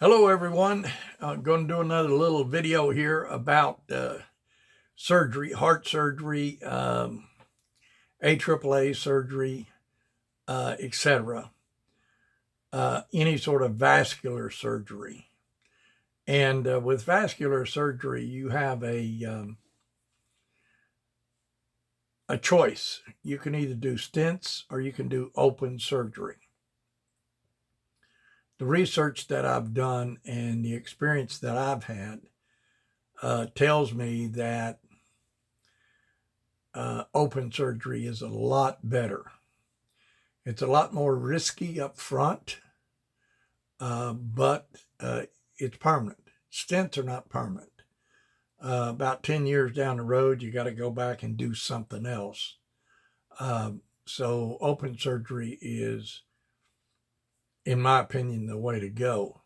Hello everyone. I'm going to do another little video here about surgery, heart surgery, AAA surgery, etc. Any sort of vascular surgery. And with vascular surgery, you have a choice. You can either do stents or you can do open surgery. The research that I've done and the experience that I've had tells me that open surgery is a lot better. It's a lot more risky up front, but it's permanent. Stents are not permanent. About 10 years down the road, you got to go back and do something else. So open surgery is, in my opinion, the way to go.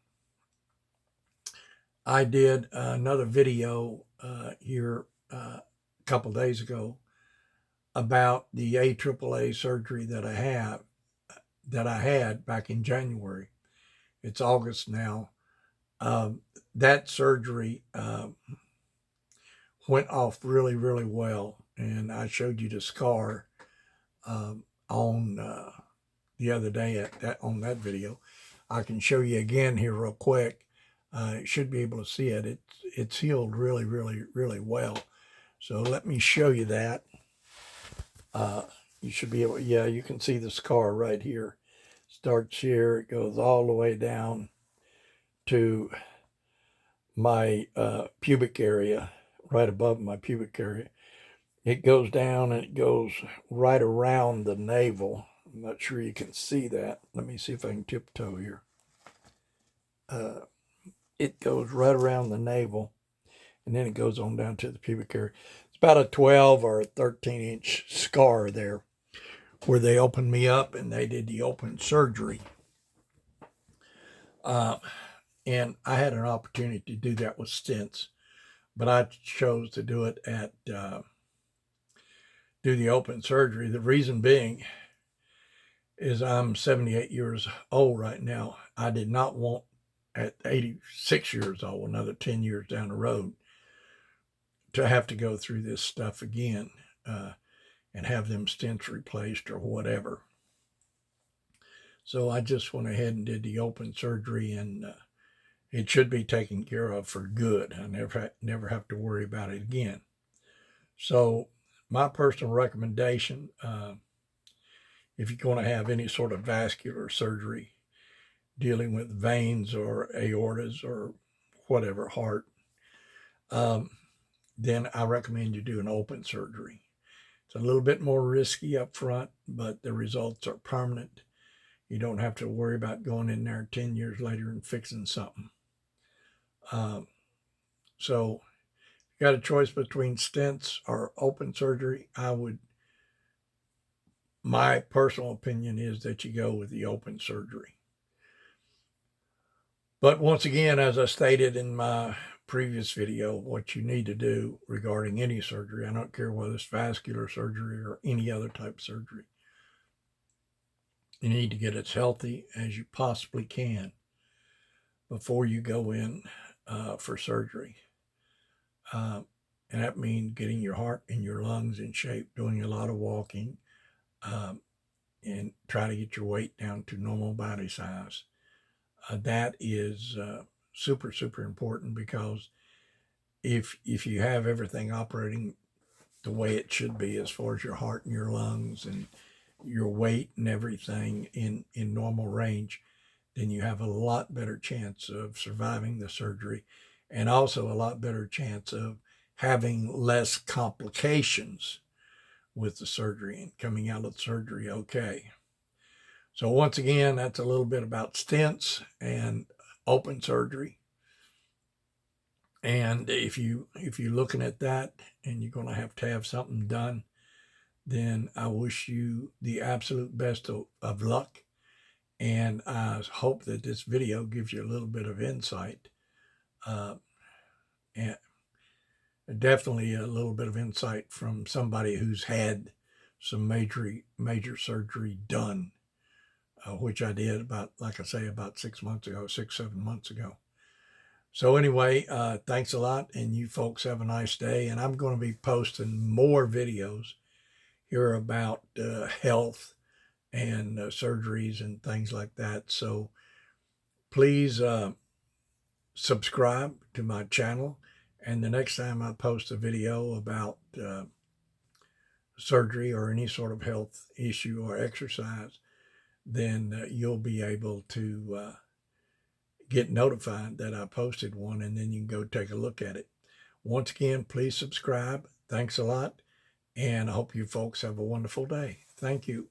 I did another video here a couple days ago about the AAA surgery that I had back in January. It's August now. That surgery went off really, really well, and I showed you the scar on the other day on that video. I can show you again here real quick. You should be able to see it. It's healed really, really, really well. So let me show you that. You should be able, yeah, you can see the scar right here. Starts here, it goes all the way down to my pubic area, right above my pubic area. It goes down and it goes right around the navel. I'm not sure you can see that. Let me see if I can tiptoe here. It goes right around the navel, and then it goes on down to the pubic area. It's about a 12 or a 13-inch scar there where they opened me up and they did the open surgery. And I had an opportunity to do that with stents, but I chose to do it do the open surgery. The reason being is I'm 78 years old right now. I did not want, at 86 years old, another 10 years down the road, to have to go through this stuff again and have them stents replaced or whatever. So I just went ahead and did the open surgery, and it should be taken care of for good. I never have to worry about it again. So my personal recommendation, if you're going to have any sort of vascular surgery dealing with veins or aortas or whatever, heart, then I recommend you do an open surgery. It's a little bit more risky up front, but the results are permanent. You don't have to worry about going in there 10 years later and fixing something. So if you got a choice between stents or open surgery, my personal opinion is that you go with the open surgery. But once again, as I stated in my previous video, what you need to do regarding any surgery, I don't care whether it's vascular surgery or any other type of surgery, you need to get as healthy as you possibly can before you go in for surgery. And that means getting your heart and your lungs in shape, doing a lot of walking, and try to get your weight down to normal body size. That is super, super important, because if you have everything operating the way it should be as far as your heart and your lungs and your weight and everything in normal range, then you have a lot better chance of surviving the surgery, and also a lot better chance of having less complications with the surgery and coming out of the surgery okay. So once again, that's a little bit about stents and open surgery. And if you're looking at that and you're going to have something done, then I wish you the absolute best of luck. And I hope that this video gives you a little bit of insight. And definitely a little bit of insight from somebody who's had some major surgery done. Which I did about 6 months ago, 6, 7 months ago. So anyway, thanks a lot, and you folks have a nice day. And I'm going to be posting more videos here about health and surgeries and things like that. So please subscribe to my channel. And the next time I post a video about surgery or any sort of health issue or exercise, then you'll be able to get notified that I posted one, and then you can go take a look at it. Once again, please subscribe. Thanks a lot, and I hope you folks have a wonderful day. Thank you.